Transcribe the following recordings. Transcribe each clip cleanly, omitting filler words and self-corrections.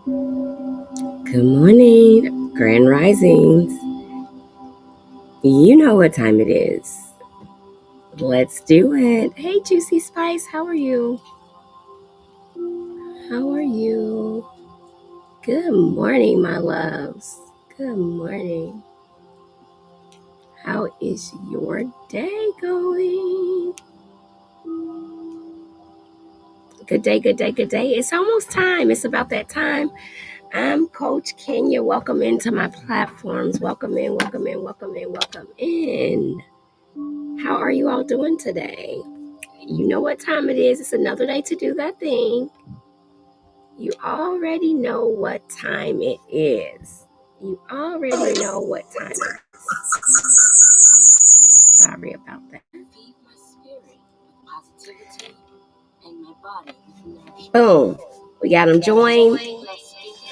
Good morning, Grand Risings. You know what time it is. Let's do it. Hey, Juicy Spice, how are you? How are you? Good morning, my loves. Good morning. How is your day going? Good day, good day, good day. It's almost time. It's about that time. I'm Coach Kenya. Welcome into my platforms. Welcome in, welcome in, welcome in, welcome in. How are you all doing today? You know what time it is. It's another day to do that thing. You already know what time it is. You already know what time it is. Sorry about that. Boom. We got them joined.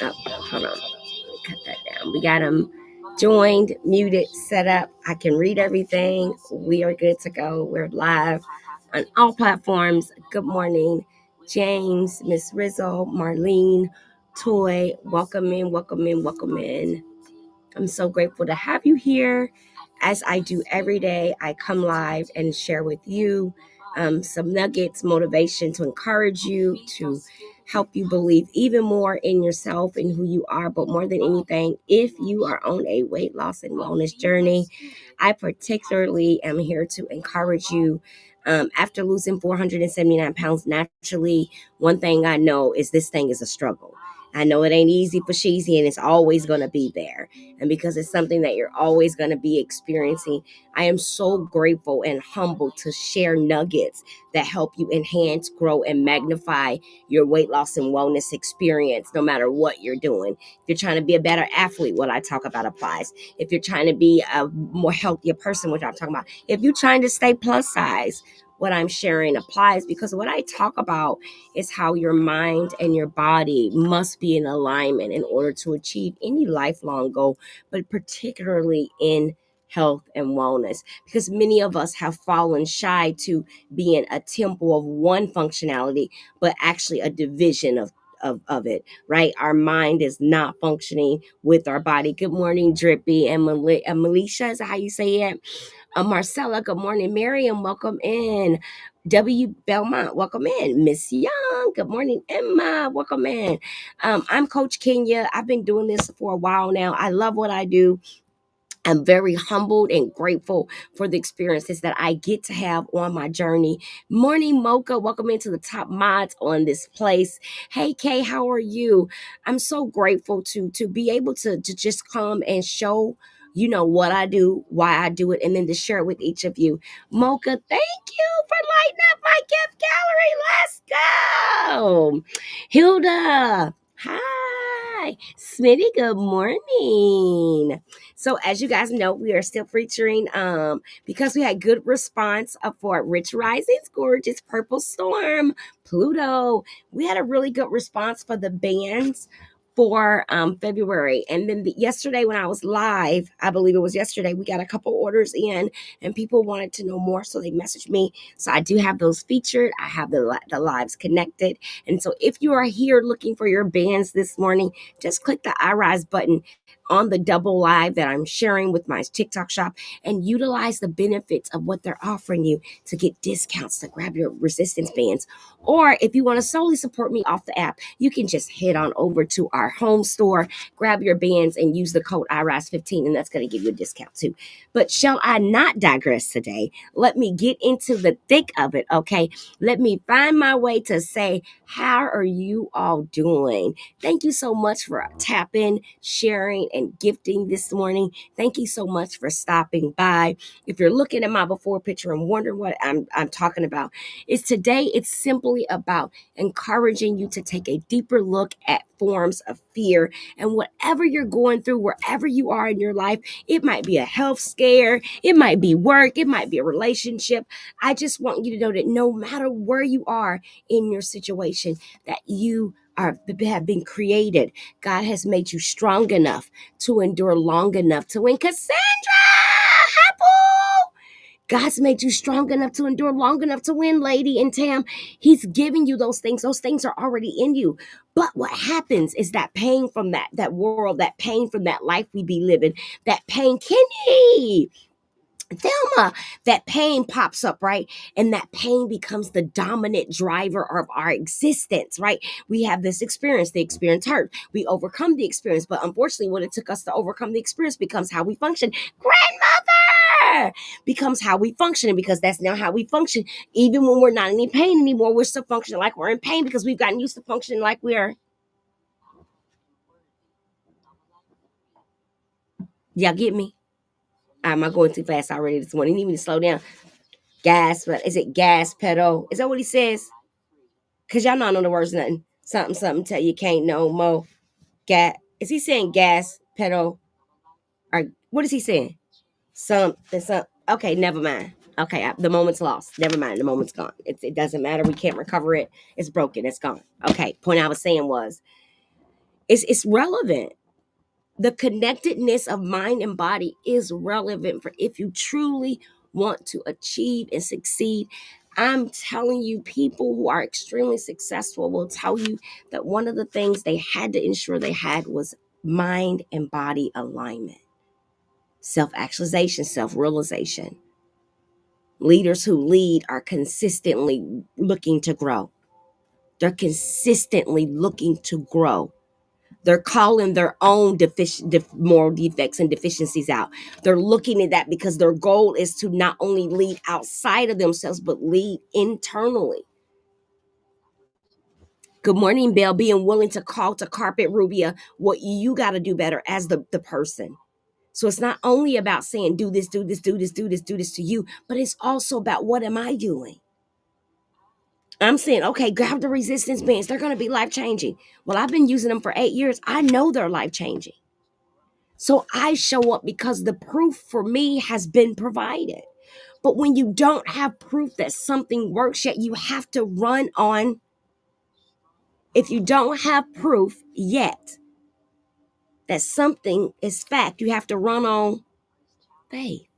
Oh, hold on. Let me cut that down. We got them joined, muted, set up. I can read everything. We are good to go. We're live on all platforms. Good morning, James, Miss Rizzo, Marlene, Toy. Welcome in, welcome in, welcome in. I'm so grateful to have you here. As I do every day, I come live and share with you some nuggets, motivation to encourage you, to help you believe even more in yourself and who you are. But more than anything, if you are on a weight loss and wellness journey, I particularly am here to encourage you. After losing 479 pounds naturally, one thing I know is this thing is a struggle. I know it ain't easy for Sheezy, and it's always going to be there. And because it's something that you're always going to be experiencing, I am so grateful and humbled to share nuggets that help you enhance, grow, and magnify your weight loss and wellness experience, no matter what you're doing. If you're trying to be a better athlete, what I talk about applies. If you're trying to be a more healthier person, which I'm talking about. If you're trying to stay plus size, what I'm sharing applies, because what I talk about is how your mind and your body must be in alignment in order to achieve any lifelong goal, but particularly in health and wellness, because many of us have fallen shy to being a temple of one functionality, but actually a division of it, right? Our mind is not functioning with our body. Good morning, Drippy and Melisha, is that how you say it? Marcella, good morning. Miriam, welcome in. W. Belmont, welcome in. Miss Young, good morning. Emma, welcome in. I'm Coach Kenya. I've been doing this for a while now. I love what I do. I'm very humbled and grateful for the experiences that I get to have on my journey. Morning, Mocha. Welcome into the top mods on this place. Hey, Kay, how are you? I'm so grateful to be able to just come and show what I do, why I do it, and then to share it with each of you. Mocha, thank you for lighting up my gift gallery. Let's go. Hilda, hi. Smitty, good morning. So as you guys know, we are still featuring because we had good response for Rich Rising's Gorgeous Purple Storm, Pluto. We had a really good response for the bands for February. And then yesterday when I was live, I believe it was yesterday, we got a couple orders in and people wanted to know more. So they messaged me. So I do have those featured. I have the lives connected. And so if you are here looking for your bands this morning, just click the I.R.I.S.E button on the double live that I'm sharing with my TikTok shop and utilize the benefits of what they're offering you to get discounts to grab your resistance bands. Or if you want to solely support me off the app, you can just head on over to our home store, grab your bands and use the code I.R.I.S.E 15, and that's going to give you a discount too. But shall I not digress today? Let me get into the thick of it, okay? Let me find my way to say, how are you all doing? Thank you so much for tapping, sharing, and gifting this morning. Thank you so much for stopping by. If you're looking at my before picture and wondering what I'm talking about, it's simply about encouraging you to take a deeper look at forms of fear and whatever you're going through, wherever you are in your life. It might be a health scare, it might be work, it might be a relationship. I just want you to know that no matter where you are in your situation, that you have been created. God has made you strong enough to endure long enough to win. Cassandra, hi, boo! God's made you strong enough to endure long enough to win, lady and Tam. He's giving you those things. Those things are already in you. But what happens is that pain from that world, that pain from that life we be living, that pain, Kenny, Thelma, that pain pops up, right? And that pain becomes the dominant driver of our existence, right? We have this experience, the experience hurt. We overcome the experience, but unfortunately, what it took us to overcome the experience becomes how we function. Grandmother becomes how we function, and because that's now how we function, even when we're not in any pain anymore, we're still functioning like we're in pain because we've gotten used to functioning like we are. Y'all get me? Am I going too fast already this morning? You need me to slow down. Gas, but is it gas pedal? Is that what he says? Cause y'all not know the words nothing. Something, something tell you can't no more. Gas. Is he saying gas pedal? Or what is he saying? Something, something. Okay, never mind. Okay, the moment's lost. Never mind. The moment's gone. It doesn't matter. We can't recover it. It's broken. It's gone. Okay. Point I was saying was it's relevant. The connectedness of mind and body is relevant for if you truly want to achieve and succeed. I'm telling you, people who are extremely successful will tell you that one of the things they had to ensure they had was mind and body alignment, self-actualization, self-realization. Leaders who lead are consistently looking to grow. They're consistently looking to grow. They're calling their own moral defects and deficiencies out. They're looking at that because their goal is to not only lead outside of themselves, but lead internally. Good morning, Belle. Being willing to call to carpet, Rubia, what you got to do better as the person. So it's not only about saying, do this, do this, do this, do this, do this to you, but it's also about what am I doing? I'm saying, okay, grab the resistance bands. They're going to be life changing. Well, I've been using them for 8 years. I know they're life changing. So I show up because the proof for me has been provided. But when you don't have proof that something works yet, you have to run on. If you don't have proof yet that something is fact, you have to run on faith.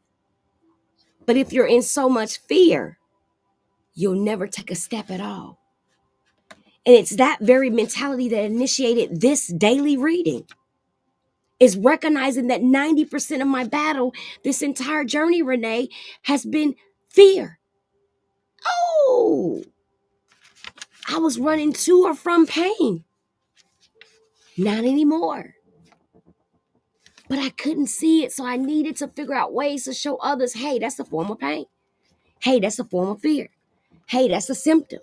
But if you're in so much fear, you'll never take a step at all. And it's that very mentality that initiated this daily reading. Is recognizing that 90% of my battle, this entire journey, Renee, has been fear. Oh, I was running to or from pain. Not anymore. But I couldn't see it, so I needed to figure out ways to show others, hey, that's a form of pain. Hey, that's a form of fear. Hey, that's a symptom.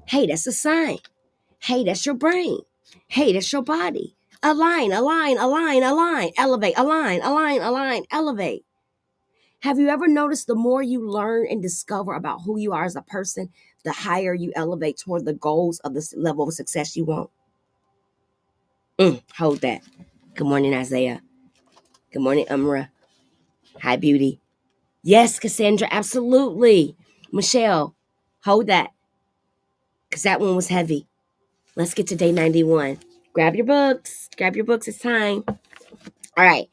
Hey, that's a sign. Hey, that's your brain. Hey, that's your body. Align, align, align, align, elevate, align, align, align, elevate. Have you ever noticed the more you learn and discover about who you are as a person, the higher you elevate toward the goals of the level of success you want? Hold that. Good morning, Isaiah. Good morning, Umra. Hi, Beauty. Yes, Cassandra, absolutely. Michelle, hold that, because that one was heavy. Let's get to day 91. Grab your books. Grab your books. It's time. All right.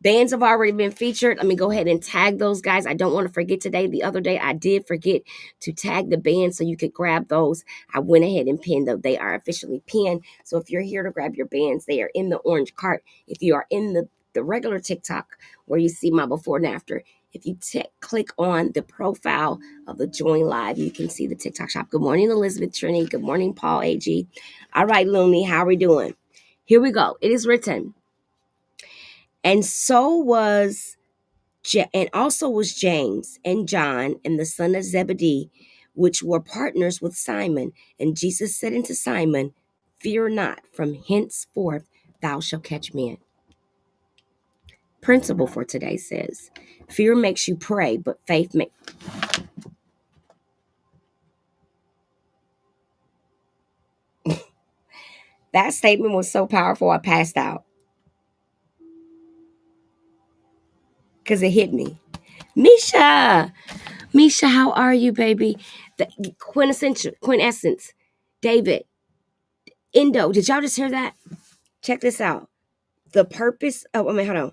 Bands have already been featured. Let me go ahead and tag those guys. I don't want to forget today. The other day, I did forget to tag the band so you could grab those. I went ahead and pinned them. They are officially pinned. So if you're here to grab your bands, they are in the orange cart. If you are in the regular TikTok where you see my before and after, if you click on the profile of the Join Live, you can see the TikTok shop. Good morning, Elizabeth Trini. Good morning, Paul AG. All right, Looney, how are we doing? Here we go. It is written. And so was, and also was James and John and the son of Zebedee, which were partners with Simon. And Jesus said unto Simon, fear not, from henceforth thou shalt catch men. Principle for today says, fear makes you pray, but faith makes... That statement was so powerful, I passed out. Because it hit me. Misha, how are you, baby? The quintessence. David, Indo, did y'all just hear that? Check this out. The purpose. Oh, I mean, hold on.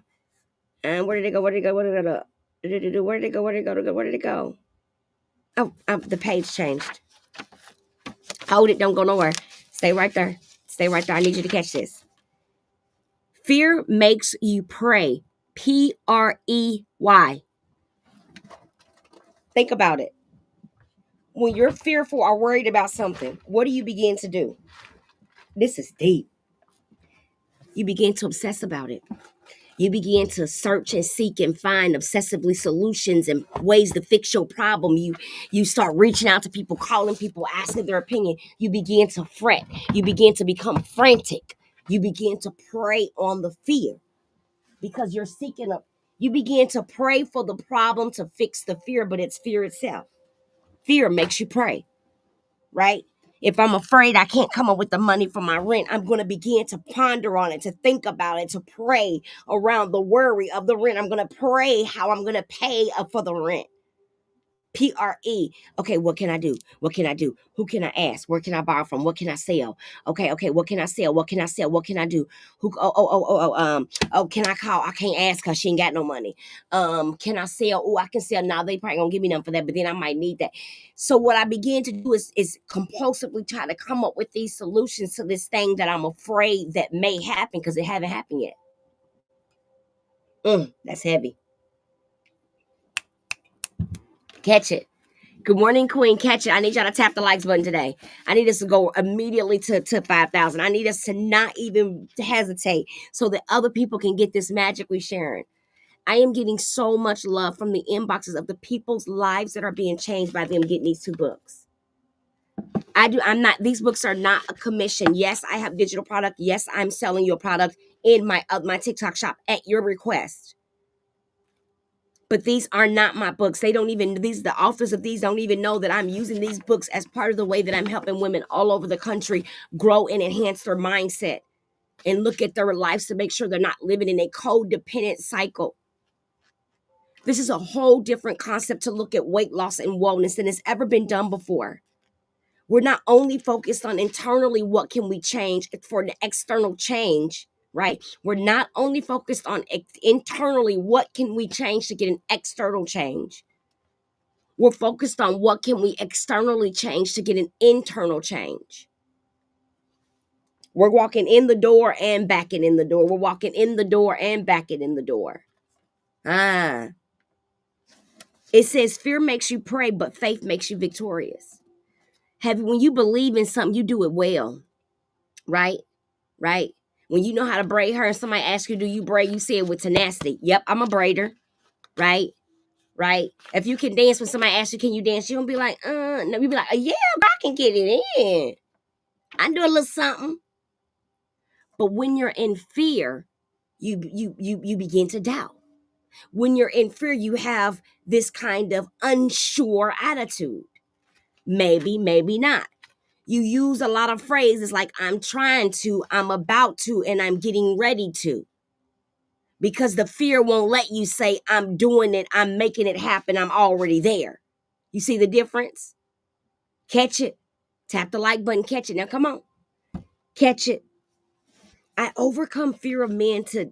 And where did it go? Where did it go? Where did it go? Where did it go? Oh, the page changed. Hold it. Don't go nowhere. Stay right there. Stay right there. I need you to catch this. Fear makes you pray. P-R-E-Y. Think about it. When you're fearful or worried about something, what do you begin to do? This is deep. You begin to obsess about it. You begin to search and seek and find obsessively solutions and ways to fix your problem. You start reaching out to people, calling people, asking their opinion. You begin to fret. You begin to become frantic. You begin to prey on the fear because you're seeking a. You begin to pray for the problem to fix the fear, but it's fear itself. Fear makes you pray, right? If I'm afraid I can't come up with the money for my rent, I'm going to begin to ponder on it, to think about it, to pray around the worry of the rent. I'm going to pray how I'm going to pay for the rent. PRE. Okay, what can I do? What can I do? Who can I ask? Where can I borrow from? What can I sell? Okay, what can I sell? What can I sell? What can I do? Can I call? I can't ask because she ain't got no money. Can I sell? Oh, I can sell. Now they probably gonna give me nothing for that, but then I might need that. So what I begin to do is compulsively try to come up with these solutions to this thing that I'm afraid that may happen because it haven't happened yet. That's heavy. Catch it. Good morning, Queen. Catch it. I need y'all to tap the likes button today. I need us to go immediately to 5,000. I need us to not even hesitate so that other people can get this magic we sharing. I am getting so much love from the inboxes of the people's lives that are being changed by them getting these 2 books. These books are not a commission. Yes, I have digital product. Yes, I'm selling your product in my TikTok shop at your request. But these are not my books. The authors of these don't even know that I'm using these books as part of the way that I'm helping women all over the country grow and enhance their mindset and look at their lives to make sure they're not living in a codependent cycle. This is a whole different concept to look at weight loss and wellness than has ever been done before. We're not only focused on internally what can we change for the external change, right? We're not only focused on internally what can we change to get an external change. We're focused on what can we externally change to get an internal change. We're walking in the door and backing in the door. We're walking in the door and backing in the door. It says fear makes you pray, but faith makes you victorious. When you believe in something, you do it well, right? Right? When you know how to braid hair and somebody asks you, do you braid? You say it with tenacity. Yep, I'm a braider, right? Right? If you can dance when somebody asks you, can you dance? You don't be like, no, you be like, yeah, I can get it in. I do a little something. But when you're in fear, you begin to doubt. When you're in fear, you have this kind of unsure attitude. Maybe, maybe not. You use a lot of phrases like I'm trying to, I'm about to, and I'm getting ready to. Because the fear won't let you say, I'm doing it, I'm making it happen, I'm already there. You see the difference? Catch it. Tap the like button, catch it. Now come on. Catch it. I overcome fear of men to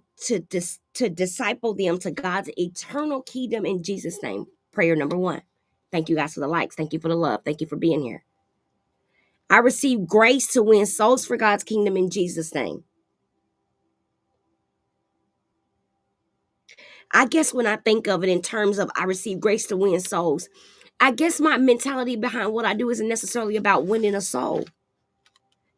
disciple them to God's eternal kingdom in Jesus' name. Prayer number 1. Thank you guys for the likes. Thank you for the love. Thank you for being here. I receive grace to win souls for God's kingdom in Jesus' name. I guess when I think of it in terms of I receive grace to win souls, I guess my mentality behind what I do isn't necessarily about winning a soul.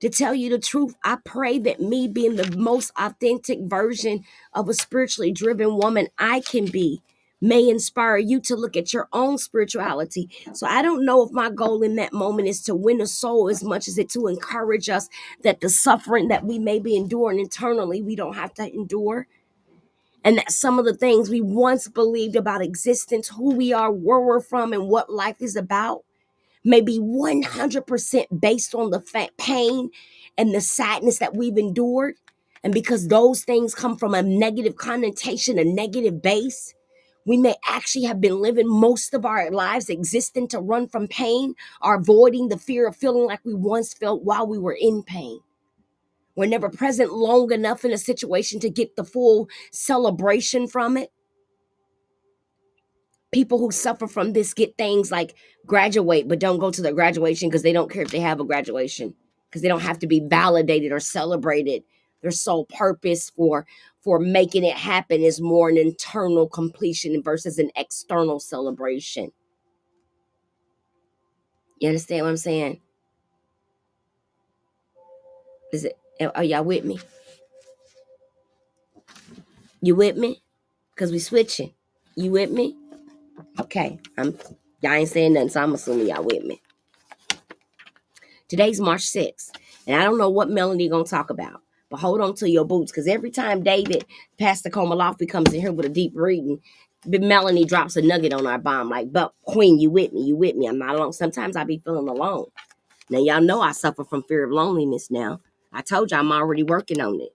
To tell you the truth, I pray that me being the most authentic version of a spiritually driven woman I can be may inspire you to look at your own spirituality. So I don't know if my goal in that moment is to win a soul as much as it to encourage us that the suffering that we may be enduring internally, we don't have to endure. And that some of the things we once believed about existence, who we are, where we're from, and what life is about, may be 100% based on the pain and the sadness that we've endured. And because those things come from a negative connotation, a negative base, we may actually have been living most of our lives existing to run from pain or avoiding the fear of feeling like we once felt while we were in pain. We're never present long enough in a situation to get the full celebration from it. People who suffer from this get things like graduate, but don't go to their graduation because they don't care if they have a graduation, because they don't have to be validated or celebrated. Their sole purpose for making it happen is more an internal completion versus an external celebration. You understand what I'm saying? Is it? Are y'all with me? You with me? Cause we switching. You with me? Okay. Y'all ain't saying nothing, so I'm assuming y'all with me. Today's March 6th, and I don't know what Melanie gonna talk about, but hold on to your boots, because every time David, Pastor Komalofi, comes in here with a deep reading, Melanie drops a nugget on our bomb, like, but Queen, you with me? You with me? I'm not alone. Sometimes I be feeling alone. Now, y'all know I suffer from fear of loneliness now. I told you I'm already working on it.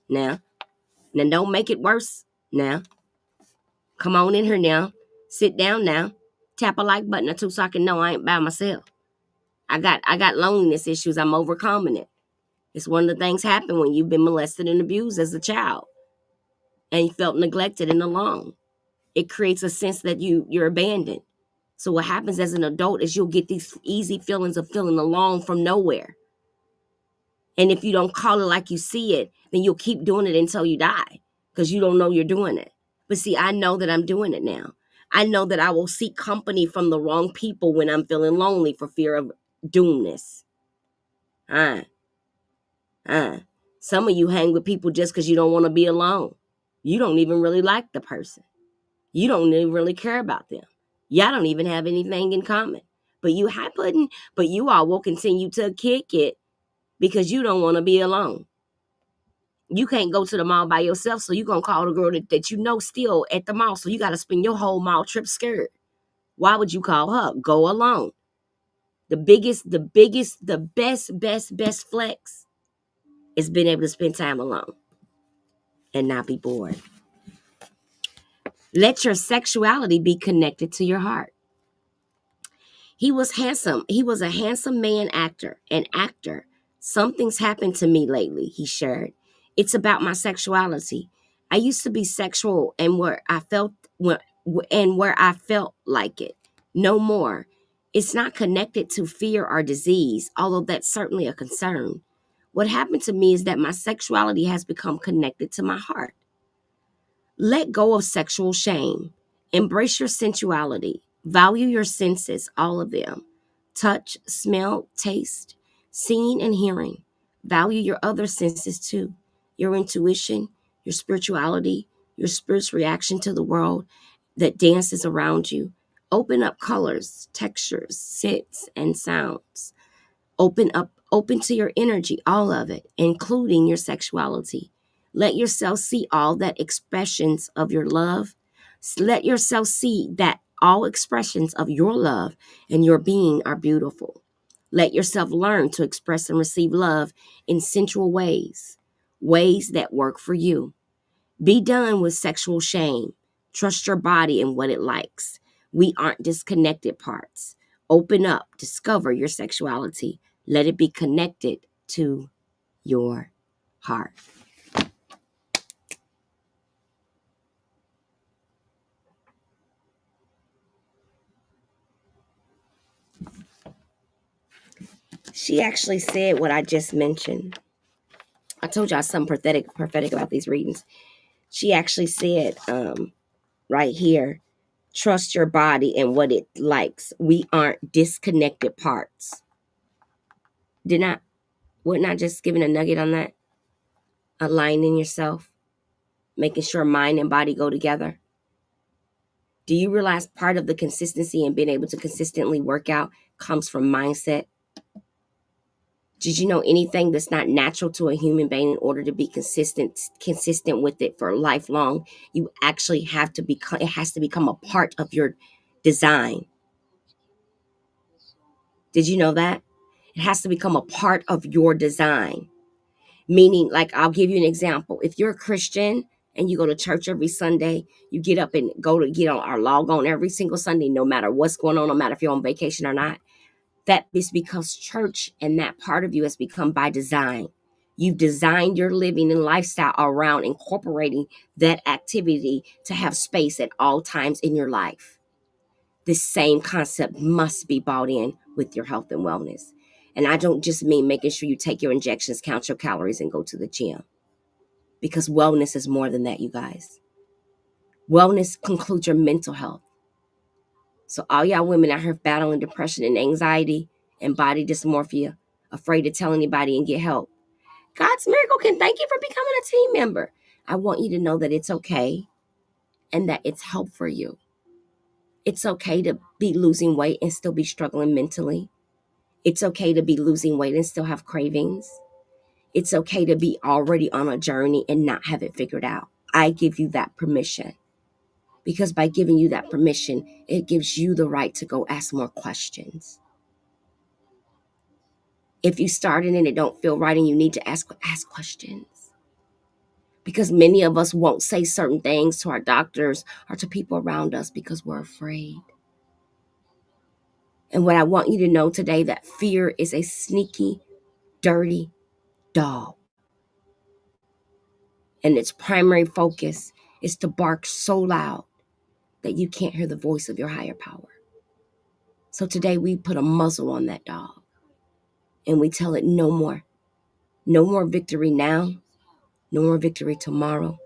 Now don't make it worse now. Come on in here now. Sit down now. Tap a like button or two so I can know I ain't by myself. I got loneliness issues. I'm overcoming it. It's one of the things happen when you've been molested and abused as a child and you felt neglected and alone. It creates a sense that you're abandoned. So what happens as an adult is you'll get these easy feelings of feeling alone from nowhere. And if you don't call it like you see it, then you'll keep doing it until you die because you don't know you're doing it. But see, I know that I'm doing it now. I know that I will seek company from the wrong people when I'm feeling lonely for fear of doomness. Some of you hang with people just because you don't want to be alone. You don't even really like the person. You don't even really care about them. Y'all don't even have anything in common. But you all will continue to kick it because you don't want to be alone. You can't go to the mall by yourself, so you're going to call the girl that you know still at the mall, so you got to spend your whole mall trip scared. Why would you call her? Go alone. The best flex is being able to spend time alone and not be bored. Let your sexuality be connected to your heart. He was handsome. He was a handsome man actor. An actor. Something's happened to me lately, he shared. It's about my sexuality. I used to be sexual and where I felt like it. No more. It's not connected to fear or disease, although that's certainly a concern. What happened to me is that my sexuality has become connected to my heart. Let go of sexual shame. Embrace your sensuality. Value your senses, all of them. Touch, smell, taste, seeing, and hearing. Value your other senses too. Your intuition, your spirituality, your spirit's reaction to the world that dances around you. Open up colors, textures, scents, and sounds. Open to your energy, all of it, including your sexuality. Let yourself see all that expressions of your love. Let yourself see that all expressions of your love and your being are beautiful. Let yourself learn to express and receive love in sensual ways that work for you. Be done with sexual shame. Trust your body and what it likes. We aren't disconnected parts. Open up, discover your sexuality. Let it be connected to your heart. She actually said what I just mentioned. I told y'all something prophetic about these readings. She actually said right here, trust your body and what it likes. We aren't disconnected parts. Wasn't I just giving a nugget on that? Aligning yourself, making sure mind and body go together. Do you realize part of the consistency and being able to consistently work out comes from mindset? Did you know anything that's not natural to a human being, in order to be consistent with it for lifelong, you actually have to become, it has to become a part of your design. Did you know that? It has to become a part of your design. Meaning, like, I'll give you an example. If you're a Christian and you go to church every Sunday, you get up and go to get on or log on every single Sunday, no matter what's going on, no matter if you're on vacation or not, that is because church and that part of you has become by design. You've designed your living and lifestyle around incorporating that activity to have space at all times in your life. This same concept must be bought in with your health and wellness. And I don't just mean making sure you take your injections, count your calories, and go to the gym. Because wellness is more than that, you guys. Wellness concludes your mental health. So all y'all women out here battling depression and anxiety and body dysmorphia, afraid to tell anybody and get help, God's miracle can thank you for becoming a team member. I want you to know that it's okay and that it's help for you. It's okay to be losing weight and still be struggling mentally. It's okay to be losing weight and still have cravings. It's okay to be already on a journey and not have it figured out. I give you that permission. Because by giving you that permission, it gives you the right to go ask more questions. If you started and it don't feel right and you need to ask questions. Because many of us won't say certain things to our doctors or to people around us because we're afraid. And what I want you to know today, that fear is a sneaky, dirty dog. And its primary focus is to bark so loud that you can't hear the voice of your higher power. So today we put a muzzle on that dog and we tell it no more. No more victory now. No more victory tomorrow.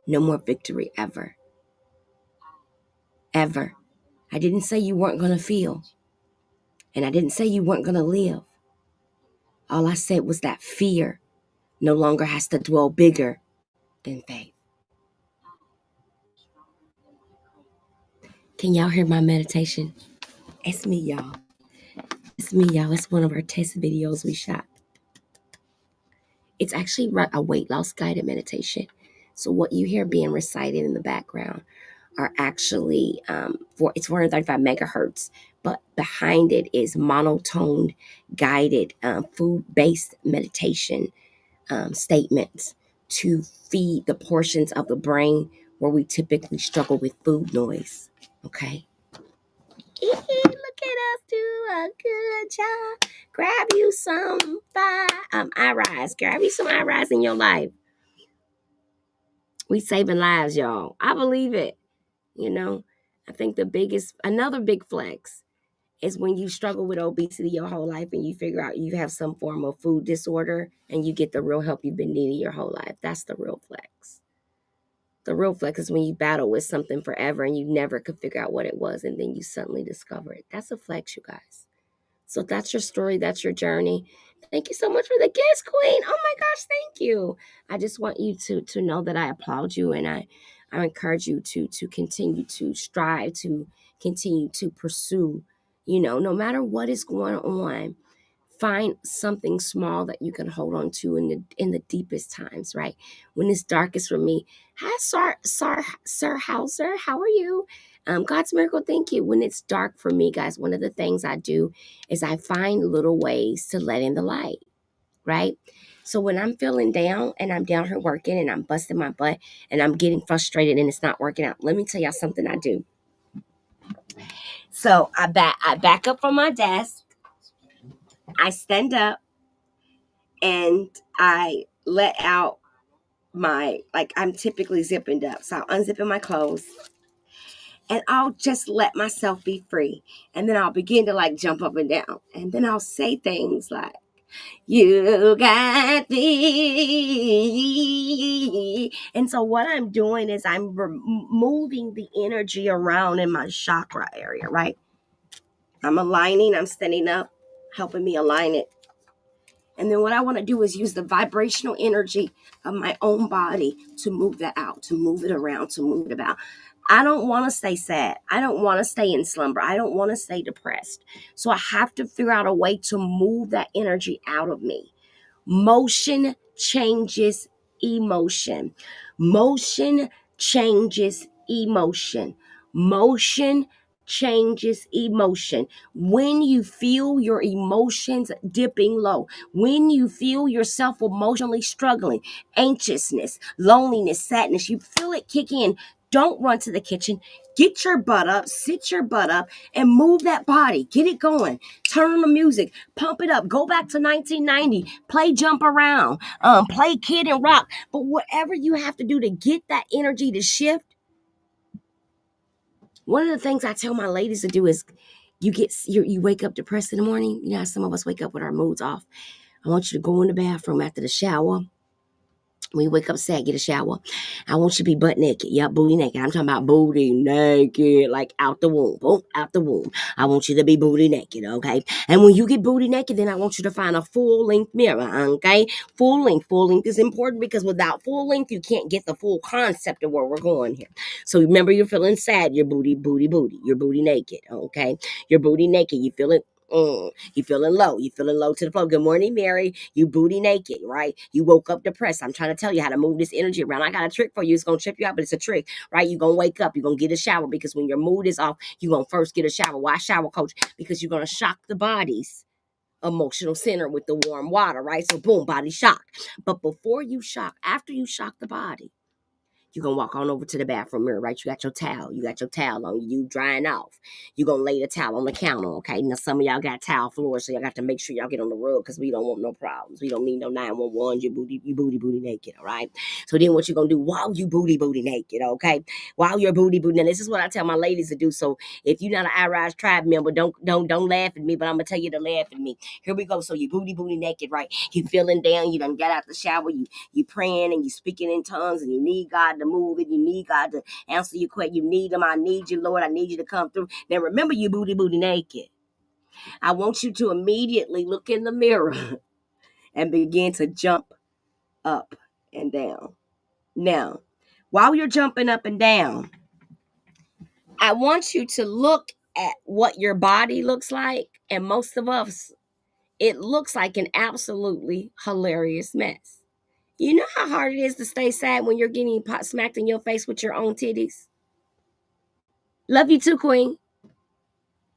No more victory ever. Ever. I didn't say you weren't going to feel. And I didn't say you weren't going to live. All I said was that fear no longer has to dwell bigger than faith. Can y'all hear my meditation? It's me, y'all. It's me, y'all. It's one of our test videos we shot. It's actually a weight loss guided meditation. So what you hear being recited in the background are actually, it's 435 megahertz, but behind it is monotoned, guided, food-based meditation statements to feed the portions of the brain where we typically struggle with food noise. Okay? Look at us do a good job. Grab you some I.R.I.S E. Grab you some I.R.I.S E in your life. We saving lives, y'all. I believe it. You know, I think another big flex is when you struggle with obesity your whole life and you figure out you have some form of food disorder and you get the real help you've been needing your whole life. That's the real flex. The real flex is when you battle with something forever and you never could figure out what it was and then you suddenly discover it. That's a flex, you guys. So that's your story. That's your journey. Thank you so much for the gifts, Queen. Oh my gosh, thank you. I just want you to know that I applaud you and I encourage you to continue to strive, to continue to pursue, no matter what is going on. Find something small that you can hold on to in the deepest times, right? When it's darkest for me. Hi, Sir Hauser. How are you? God's miracle, thank you. When it's dark for me, guys, one of the things I do is I find little ways to let in the light, right? So when I'm feeling down and I'm down here working and I'm busting my butt and I'm getting frustrated and it's not working out, let me tell y'all something I do. So I back up from my desk. I stand up and I let out I'm typically zipping up. So I'll unzipping my clothes and I'll just let myself be free. And then I'll begin to jump up and down. And then I'll say things like, you got me. And so what I'm doing is I'm moving the energy around in my chakra area, right? I'm standing up, helping me align it. And then what I want to do is use the vibrational energy of my own body to move that out, to move it around, to move it about. I don't want to stay sad. I don't want to stay in slumber. I don't want to stay depressed. So I have to figure out a way to move that energy out of me. Motion changes emotion. Motion changes emotion. Motion changes emotion. When you feel your emotions dipping low, when you feel yourself emotionally struggling, anxiousness, loneliness, sadness, you feel it kick in, Don't run to the kitchen. Get your butt up, sit your butt up, and move that body. Get it going. Turn on the music. Pump it up. Go back to 1990. Play jump around. Play kid and rock. But whatever you have to do to get that energy to shift, one of the things I tell my ladies to do is you wake up depressed in the morning. You know how some of us wake up with our moods off. I want you to go in the bathroom after the shower. When you wake up sad, get a shower. I want you to be butt naked. Yep, booty naked. I'm talking about booty naked, like out the womb. Boom, out the womb. I want you to be booty naked, okay? And when you get booty naked, then I want you to find a full-length mirror, okay? Full length. Full length is important because without full length, you can't get the full concept of where we're going here. So remember, you're feeling sad. You're booty. You're booty naked, okay? You're booty naked. You feel it. You feeling low. You feeling low to the floor. Good morning, Mary. You booty naked, right? You woke up depressed. I'm trying to tell you how to move this energy around. I got a trick for you. It's going to trip you out, but it's a trick, right? You're going to wake up. You're going to get a shower because when your mood is off, you're going to first get a shower. Why shower, coach? Because you're going to shock the body's emotional center with the warm water, right? So boom, body shock. But before you shock, after you shock the body, you're going to walk on over to the bathroom mirror, right? You got your towel. You got your towel on. You drying off. You're going to lay the towel on the counter, okay? Now, some of y'all got towel floors, so y'all got to make sure y'all get on the rug because we don't want no problems. We don't need no 911. You booty naked, all right? So then what you going to do while you booty naked, okay? While you're booty. Now, this is what I tell my ladies to do. So if you're not an I.R.I.S.E tribe member, don't laugh at me, but I'm going to tell you to laugh at me. Here we go. So you booty naked, right? You feeling down. You done got out the shower. You praying and you speaking in tongues and you need God to move it. You need God to answer your question. You need him. I need you, Lord. I need you to come through. Now remember, you booty naked. I want you to immediately look in the mirror and begin to jump up and down. Now, while you're jumping up and down, I want you to look at what your body looks like. And most of us, it looks like an absolutely hilarious mess. You know how hard it is to stay sad when you're getting smacked in your face with your own titties? Love you too, Queen.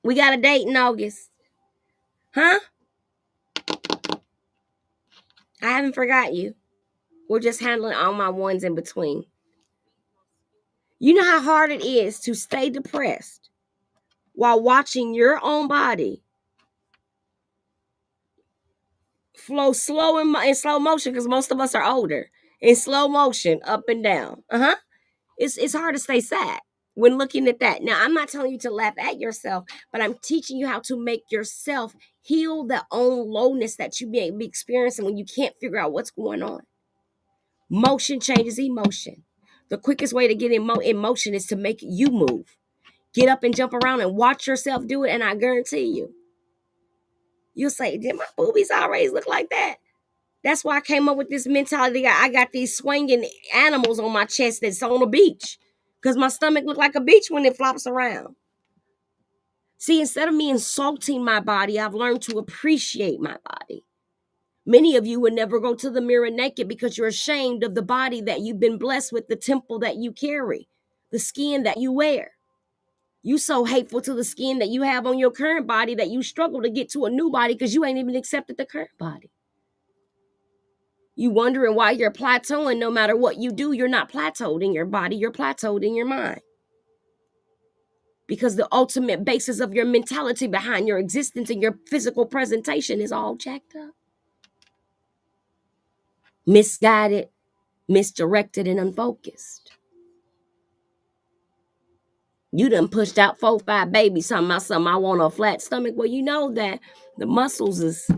We got a date in August. Huh? I haven't forgot you. We're just handling all my ones in between. You know how hard it is to stay depressed while watching your own body flow slow in slow motion because most of us are older. In slow motion, up and down. It's hard to stay sad when looking at that. Now, I'm not telling you to laugh at yourself, but I'm teaching you how to make yourself heal the own lowness that you may be experiencing when you can't figure out what's going on. Motion changes emotion. The quickest way to get in motion is to make you move. Get up and jump around and watch yourself do it, and I guarantee you'll say, did my boobies always look like that? That's why I came up with this mentality. I got these swinging animals on my chest that's on a beach because my stomach look like a beach when it flops around. See, instead of me insulting my body, I've learned to appreciate my body. Many of you would never go to the mirror naked because you're ashamed of the body that you've been blessed with, the temple that you carry, the skin that you wear. You so hateful to the skin that you have on your current body that you struggle to get to a new body because you ain't even accepted the current body. You wondering why you're plateauing. No matter what you do, you're not plateaued in your body, you're plateaued in your mind. Because the ultimate basis of your mentality behind your existence and your physical presentation is all jacked up, misguided, misdirected, and unfocused. You done pushed out 4-5 babies talking about something, I want a flat stomach. Well, you know that the muscles is...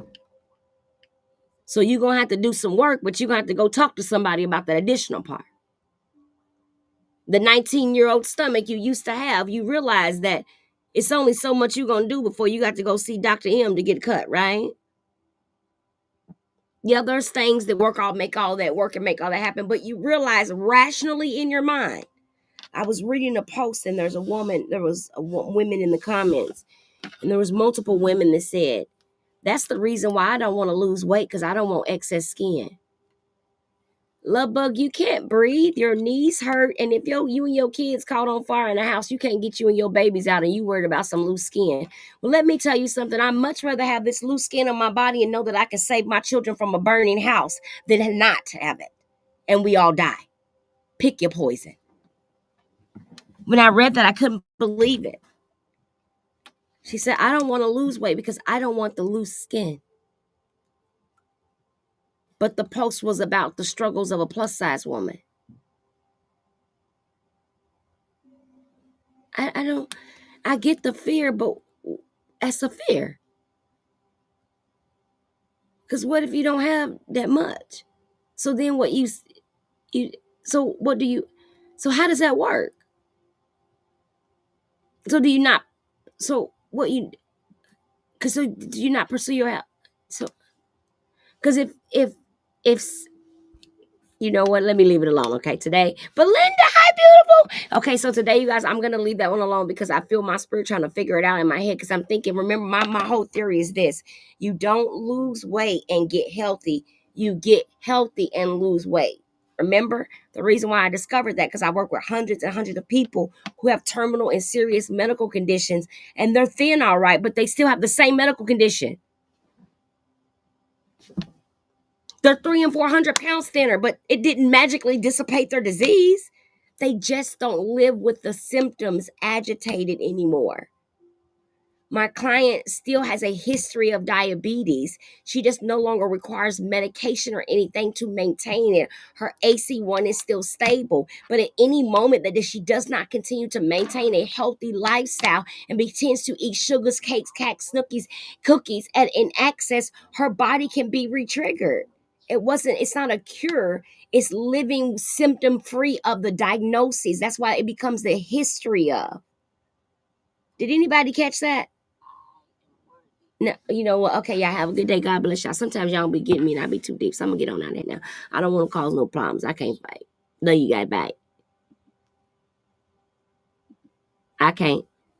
So you're going to have to do some work, but you're going to have to go talk to somebody about that additional part. The 19-year-old stomach you used to have, you realize that it's only so much you're going to do before you got to go see Dr. M to get cut, right? Yeah, there's things that make all that work and make all that happen, but you realize rationally in your mind. I was reading a post and there was women in the comments, and there was multiple women that said, that's the reason why I don't want to lose weight because I don't want excess skin. Love bug, you can't breathe. Your knees hurt. And if you and your kids caught on fire in the house, you can't get you and your babies out and you worried about some loose skin. Well, let me tell you something. I'd much rather have this loose skin on my body and know that I can save my children from a burning house than not have it. And we all die. Pick your poison. When I read that, I couldn't believe it. She said, I don't want to lose weight because I don't want the loose skin. But the post was about the struggles of a plus size woman. I get the fear, but that's a fear. Because what if you don't have that much? So then what you, so what do you, so how does that work? So do you not, so what you, because so do you not pursue your health? So, because if you know what? Let me leave it alone, okay? Today, Belinda, hi, beautiful. Okay, so today, you guys, I'm gonna leave that one alone because I feel my spirit trying to figure it out in my head. Because I'm thinking, remember, my whole theory is this: you don't lose weight and get healthy. You get healthy and lose weight. Remember the reason why I discovered that because I work with hundreds and hundreds of people who have terminal and serious medical conditions, and they're thin, all right, but they still have the same medical condition. They're 300 and 400 pounds thinner, but it didn't magically dissipate their disease. They just don't live with the symptoms agitated anymore. My client still has a history of diabetes. She just no longer requires medication or anything to maintain it. Her AC1 is still stable. But at any moment that she does not continue to maintain a healthy lifestyle and begins to eat sugars, cakes, snookies, cookies at in excess, her body can be re-triggered. It's not a cure. It's living symptom free of the diagnosis. That's why it becomes the history of. Did anybody catch that? No, you know what? Okay, y'all have a good day. God bless y'all. Sometimes y'all don't be getting me and I be too deep. So I'm gonna get on out of there now. I don't want to cause no problems. I can't fight. No, you got back. I can't.